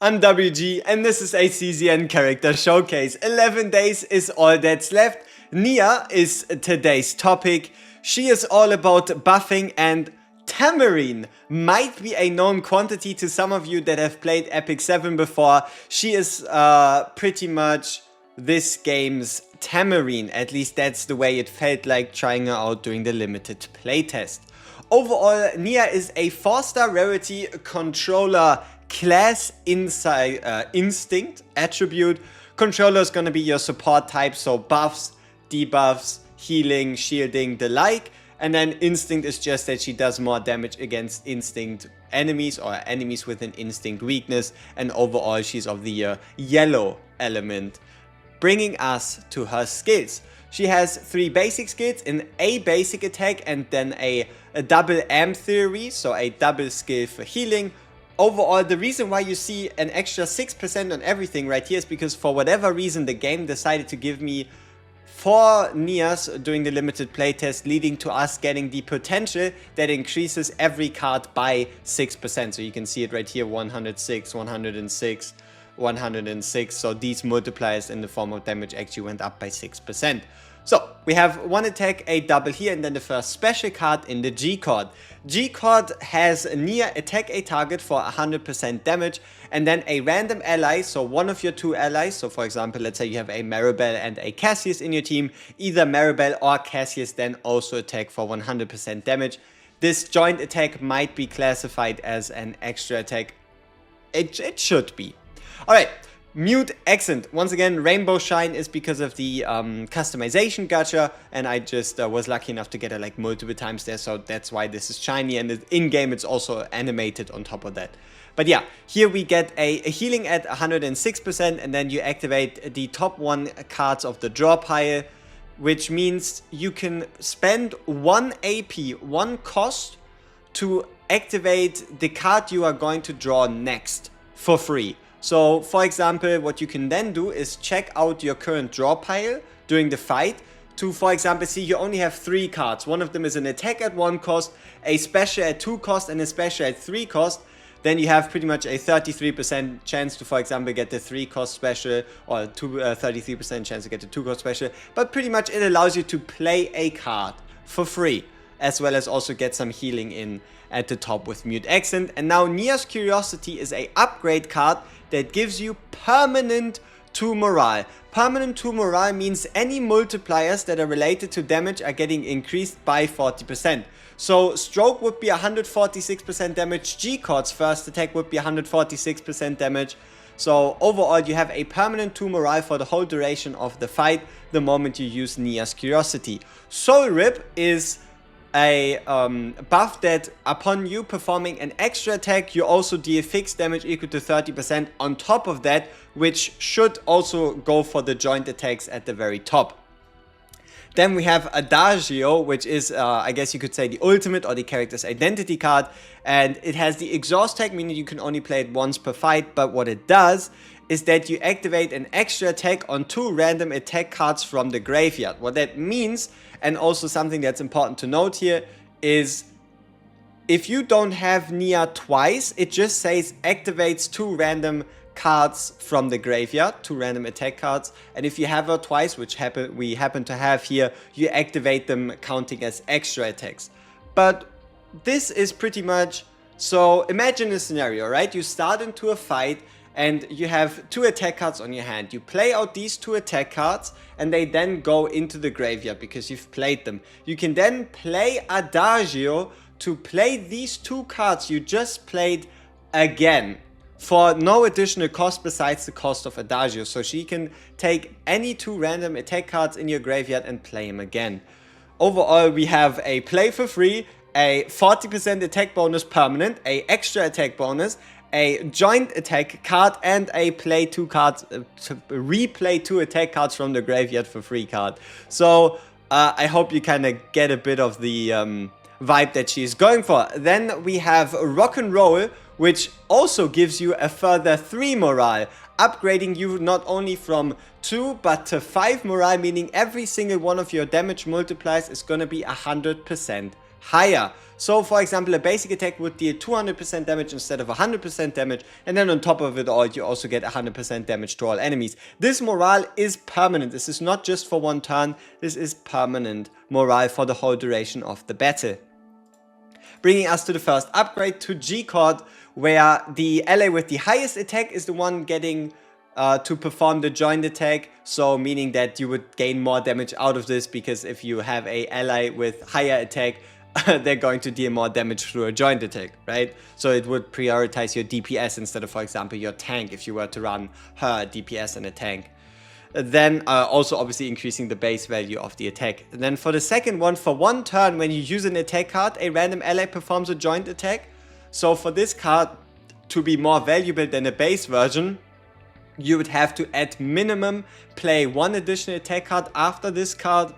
I'm WG and this is a CZN character showcase. 11 days is all that's left. NIA is today's topic. She is all about buffing, and Tamarinne might be a known quantity to some of you that have played Epic 7 before. She is pretty much this game's Tamarinne. At least that's the way it felt like trying her out during the limited playtest. Overall, NIA is a 4-star rarity controller class instinct attribute. Controller is going to be your support type, so buffs, debuffs, healing, shielding, the like. And then instinct is just that she does more damage against instinct enemies or enemies with an instinct weakness. And overall, she's of the yellow element. Bringing us to her skills. She has 3 basic skills, an A basic attack and then a double AM theory, so a double skill for healing. Overall, the reason why you see an extra 6% on everything right here is because for whatever reason the game decided to give me 4 NIAs during the limited playtest, leading to us getting the potential that increases every card by 6%. So you can see it right here, 106, 106, 106. So these multipliers in the form of damage actually went up by 6%. So we have one attack, a double here, and then the first special card in the G chord. G chord has NIA attack a target for 100% damage, and then a random ally, so one of your 2 allies. So for example, let's say you have a Maribel and a Cassius in your team. Either Maribel or Cassius then also attack for 100% damage. This joint attack might be classified as an extra attack. It should be. Alright. Mute accent. Once again, rainbow shine is because of the customization gacha, and I just was lucky enough to get it like multiple times there, so that's why this is shiny, and in-game it's also animated on top of that. But yeah, here we get a healing at 106%, and then you activate the top 1 cards of the draw pile, which means you can spend 1 AP, 1 cost, to activate the card you are going to draw next for free. So, for example, what you can then do is check out your current draw pile during the fight to, for example, see you only have 3 cards. One of them is an attack at 1 cost, a special at 2 cost, and a special at 3 cost. Then you have pretty much a 33% chance to, for example, get the 3 cost special, or 33% chance to get the 2 cost special. But pretty much it allows you to play a card for free, as well as also get some healing in at the top with Mute Accent. And now Nia's Curiosity is a upgrade card that gives you permanent 2 morale. Permanent 2 morale means any multipliers that are related to damage are getting increased by 40%. So stroke would be 146% damage, G chord's first attack would be 146% damage. So overall you have a permanent 2 morale for the whole duration of the fight the moment you use Nia's Curiosity. Soul Rip is a buff that upon you performing an extra attack, you also deal fixed damage equal to 30% on top of that, which should also go for the joint attacks at the very top. Then we have Adagio, which is, I guess you could say, the ultimate or the character's identity card. And it has the exhaust tag, meaning you can only play it once per fight. But what it does is that you activate an extra attack on 2 random attack cards from the graveyard. What that means, and also something that's important to note here, is if you don't have NIA twice, it just says activates 2 random cards from the graveyard, 2 random attack cards. And if you have her twice, which we happen to have here, you activate them counting as extra attacks. But this is pretty much, so imagine a scenario, right? You start into a fight and you have 2 attack cards on your hand. You play out these 2 attack cards and they then go into the graveyard because you've played them. You can then play Adagio to play these 2 cards you just played again for no additional cost besides the cost of Adagio. So she can take any 2 random attack cards in your graveyard and play them again. Overall, we have a play for free, a 40% attack bonus permanent, a extra attack bonus, a joint attack card, and a play 2 cards, replay 2 attack cards from the graveyard for free card. So I hope you kind of get a bit of the vibe that she's going for. Then we have Rock and Roll, which also gives you a further 3 morale, upgrading you not only from 2 but to 5 morale, meaning every single one of your damage multipliers is going to be 100% higher. So for example, a basic attack would deal 200% damage instead of 100% damage, and then on top of it all you also get 100% damage to all enemies. This morale is permanent. This is not just for one turn, this is permanent morale for the whole duration of the battle. Bringing us to the first upgrade, to G-Chord, where the ally with the highest attack is the one getting to perform the joint attack, so meaning that you would gain more damage out of this, because if you have a ally with higher attack, they're going to deal more damage through a joint attack, right? So it would prioritize your DPS instead of, for example, your tank, if you were to run her DPS and a tank. Then also obviously increasing the base value of the attack. And then for the second one, for one turn when you use an attack card, a random ally performs a joint attack. So for this card to be more valuable than a base version, you would have to at minimum play one additional attack card after this card,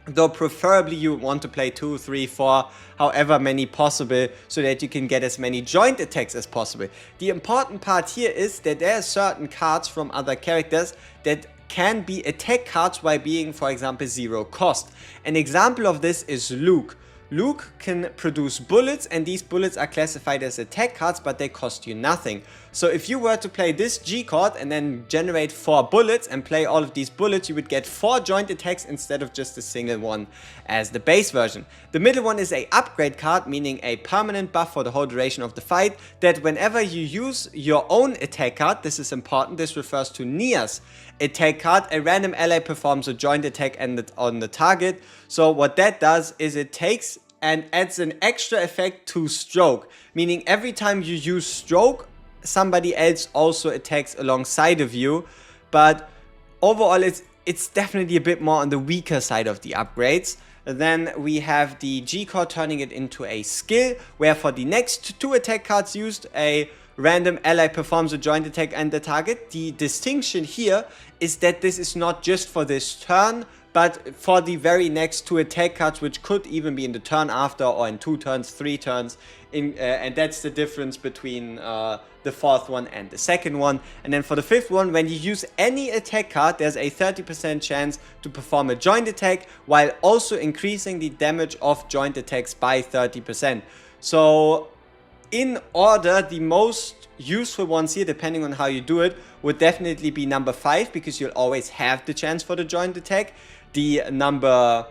though preferably you would want to play 2, 3, 4, however many possible, so that you can get as many joint attacks as possible. The important part here is that there are certain cards from other characters that can be attack cards while being, for example, 0 cost. An example of this is Luke. Luke can produce bullets, and these bullets are classified as attack cards, but they cost you nothing. So if you were to play this G-Chord and then generate 4 bullets and play all of these bullets, you would get 4 joint attacks instead of just a single one as the base version. The middle one is a upgrade card, meaning a permanent buff for the whole duration of the fight, that whenever you use your own attack card, this is important, this refers to NIA's attack card, a random ally performs a joint attack on the target. So what that does is it takes and adds an extra effect to stroke, meaning every time you use stroke, somebody else also attacks alongside of you. But overall it's definitely a bit more on the weaker side of the upgrades. Then we have the G-Chord turning it into a skill, where for the next 2 attack cards used, a random ally performs a joint attack on the target. The distinction here is that this is not just for this turn, but for the very next 2 attack cards, which could even be in the turn after, or in 2 turns, 3 turns, and that's the difference between the 4th one and the 2nd one. And then for the 5th one, when you use any attack card, there's a 30% chance to perform a joint attack, while also increasing the damage of joint attacks by 30%. So in order, the most useful ones here, depending on how you do it, would definitely be number 5, because you'll always have the chance for the joint attack. The number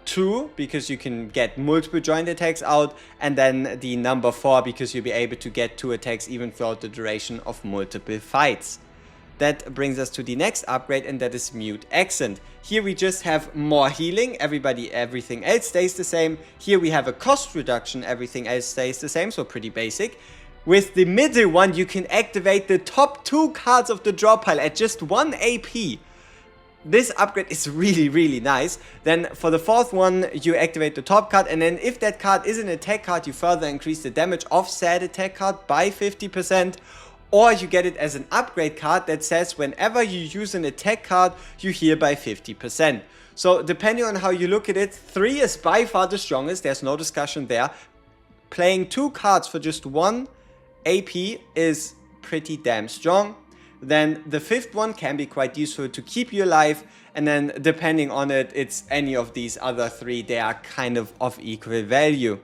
2, because you can get multiple joint attacks out, and then the number 4, because you'll be able to get 2 attacks even throughout the duration of multiple fights. That brings us to the next upgrade, and that is Mute Accent. Here we just have more healing, everything else stays the same. Here we have a cost reduction, everything else stays the same, so pretty basic. With the middle one, you can activate the top 2 cards of the draw pile at just 1 AP. This upgrade is really, really nice. Then for the 4th one, you activate the top card, and then if that card is an attack card, you further increase the damage of said attack card by 50%. Or you get it as an upgrade card that says whenever you use an attack card, you heal by 50%. So depending on how you look at it, 3 is by far the strongest, there's no discussion there. Playing 2 cards for just 1 AP is pretty damn strong. Then the 5th one can be quite useful to keep you alive, and then depending on it, it's any of these other 3, they are kind of equal value.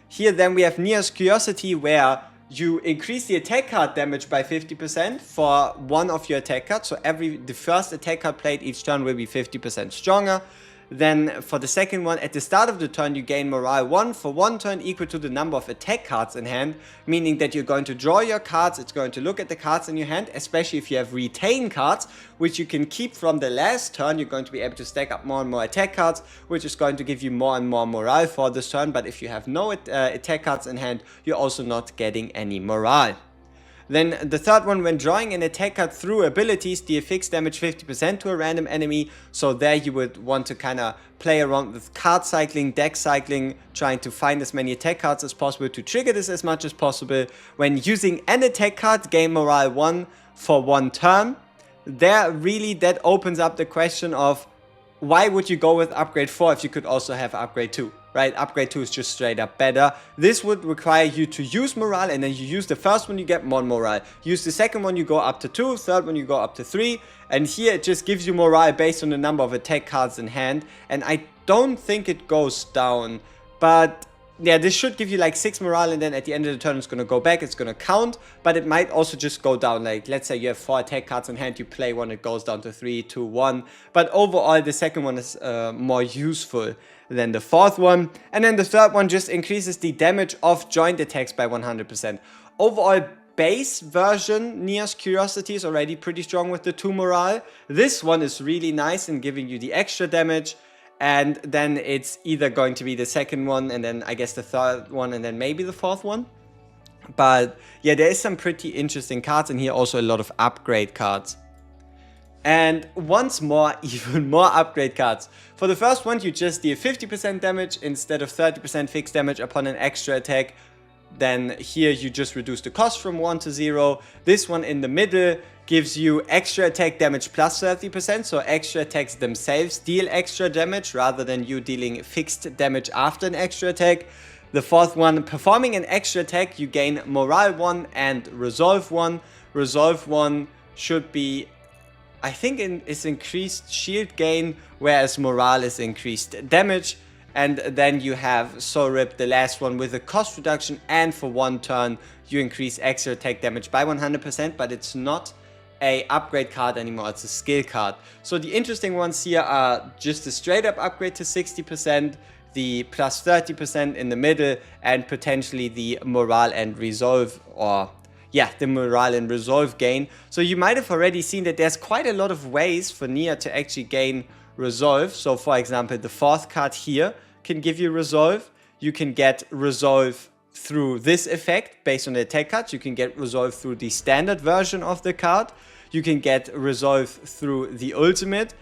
Here then we have NIA's Curiosity, where you increase the attack card damage by 50% for one of your attack cards, so the first attack card played each turn will be 50% stronger. Then for the second one, at the start of the turn, you gain morale 1 for 1 turn, equal to the number of attack cards in hand, meaning that you're going to draw your cards, it's going to look at the cards in your hand, especially if you have retain cards, which you can keep from the last turn. You're going to be able to stack up more and more attack cards, which is going to give you more and more morale for this turn. But if you have no attack cards in hand, you're also not getting any morale. Then the 3rd one, when drawing an attack card through abilities, deal fixed damage 50% to a random enemy. So there you would want to kind of play around with card cycling, deck cycling, trying to find as many attack cards as possible to trigger this as much as possible. When using an attack card, gain morale 1 for 1 turn. There really that opens up the question of why would you go with upgrade 4 if you could also have upgrade 2? Right, upgrade 2 is just straight up better. This would require you to use morale, and then you use the first one, you get 1 morale. Use the second one, you go up to 2, 3rd one, you go up to 3. And here it just gives you morale based on the number of attack cards in hand. And I don't think it goes down But yeah, this should give you like 6 morale, and then at the end of the turn it's going to go back, it's going to count, but it might also just go down. Like, let's say you have 4 attack cards in hand, you play one, it goes down to 3, 2, 1. But overall, the second one is more useful than the fourth one. And then the third one just increases the damage of joint attacks by 100%. Overall, base version Nia's Curiosity is already pretty strong with the 2 morale. This one is really nice in giving you the extra damage. And then it's either going to be the second one, and then I guess the third one, and then maybe the fourth one. But yeah, there is some pretty interesting cards in here, also a lot of upgrade cards. And once more, even more upgrade cards. For the first one, you just deal 50% damage instead of 30% fixed damage upon an extra attack. Then here you just reduce the cost from 1 to 0. This one in the middle gives you extra attack damage plus 30%, so extra attacks themselves deal extra damage rather than you dealing fixed damage after an extra attack. The fourth one, performing an extra attack, you gain Morale 1 and Resolve 1. Resolve 1 should be, I think it's increased shield gain, whereas Morale is increased damage. And then you have Soul Rip, the last one, with a cost reduction, and for 1 turn you increase extra attack damage by 100%, but it's not a upgrade card anymore, it's a skill card. So the interesting ones here are just a straight up upgrade to 60%, the plus 30% in the middle, and potentially the Morale and Resolve, or yeah, the Morale and Resolve gain. So you might have already seen that there's quite a lot of ways for Nia to actually gain Resolve. So for example, the fourth card here can give you Resolve. You can get Resolve through this effect based on the attack cards. You can get Resolve through the standard version of the card. You can get Resolve through the ultimate.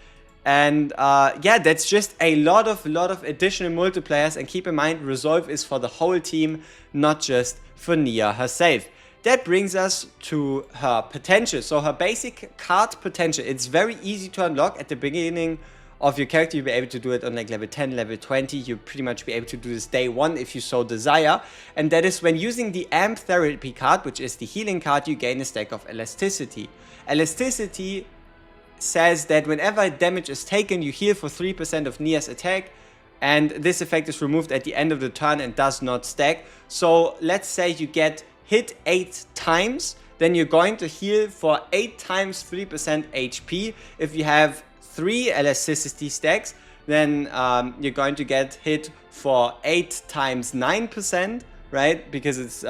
And yeah, that's just a lot of additional multipliers. And keep in mind, Resolve is for the whole team, not just for Nia herself. That brings us to her potential. So her basic card potential, it's very easy to unlock at the beginning of your character. You'll be able to do it on like level 10, level 20. You'll pretty much be able to do this day 1 if you so desire. And that is when using the Amp Therapy card, which is the healing card, you gain a stack of Elasticity. Elasticity says that whenever damage is taken, you heal for 3% of Nia's attack. And this effect is removed at the end of the turn and does not stack. So let's say you get hit 8 times, then you're going to heal for 8 times 3% HP. If you have 3 elasticity stacks, then you're going to get hit for 8 times 9%, right? Because it's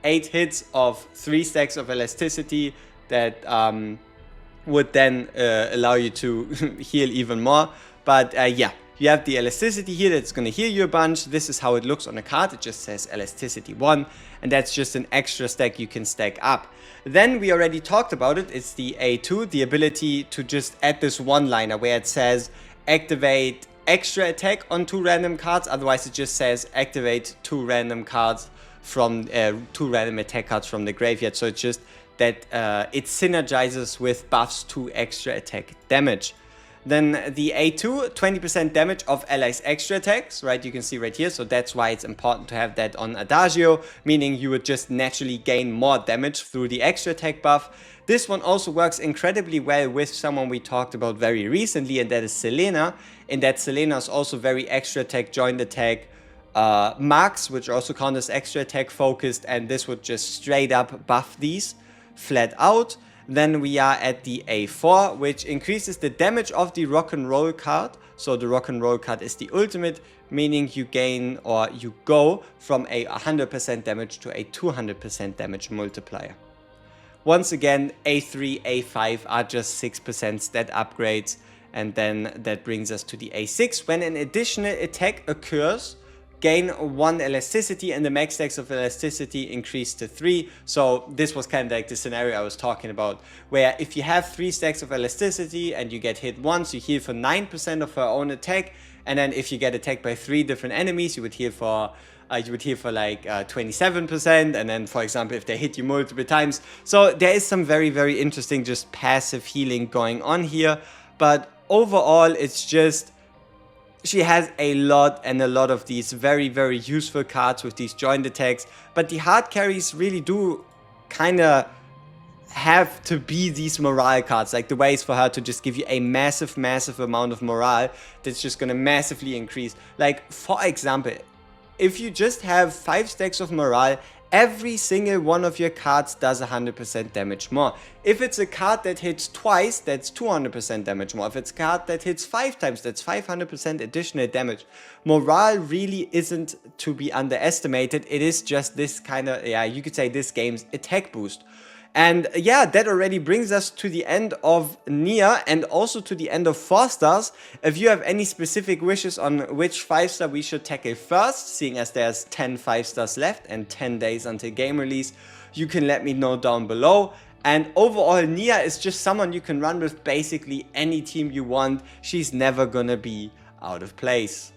8 hits of 3 stacks of elasticity that would then allow you to heal even more. But yeah, you have the elasticity here that's going to heal you a bunch. This is how it looks on the card. It just says elasticity 1, and that's just an extra stack you can stack up. Then we already talked about it. It's the A2, the ability to just add this one-liner where it says activate extra attack on 2 random cards. Otherwise, it just says activate 2 random cards from 2 random attack cards from the graveyard. So it's just that it synergizes with buffs to extra attack damage. Then the A2, 20% damage of allies' extra attacks, right? You can see right here. So that's why it's important to have that on Adagio, meaning you would just naturally gain more damage through the extra attack buff. This one also works incredibly well with someone we talked about very recently, and that is Selena. In that Selena is also very extra attack, joint attack, marks, which also count as extra attack focused, and this would just straight up buff these flat out. Then we are at the A4, which increases the damage of the rock and roll card. So the rock and roll card is the ultimate, meaning you gain, or you go from a 100% damage to a 200% damage multiplier. Once again, A3, A5 are just 6% stat upgrades. And then that brings us to the A6. When an additional attack occurs, gain 1 elasticity, and the max stacks of elasticity increase to 3. So this was kind of like the scenario I was talking about, where if you have 3 stacks of elasticity and you get hit once, you heal for 9% of her own attack. And then if you get attacked by 3 different enemies, you would heal for like 27%. And then, for example, if they hit you multiple times. So there is some very, very interesting just passive healing going on here. But overall, it's just, she has a lot of these very, very useful cards with these joint attacks. But the hard carries really do kind of have to be these morale cards. Like the ways for her to just give you a massive amount of morale that's just going to massively increase. Like, for example, if you just have 5 stacks of morale, every single one of your cards does 100% damage more. If it's a card that hits twice, that's 200% damage more. If it's a card that hits 5 times, that's 500% additional damage. Morale really isn't to be underestimated. It is just this kind of, yeah, you could say this game's attack boost. And yeah, that already brings us to the end of NIA and also to the end of 4 stars. If you have any specific wishes on which 5 star we should tackle first, seeing as there's 10 5 stars left and 10 days until game release, you can let me know down below. And overall, NIA is just someone you can run with basically any team you want. She's never gonna be out of place.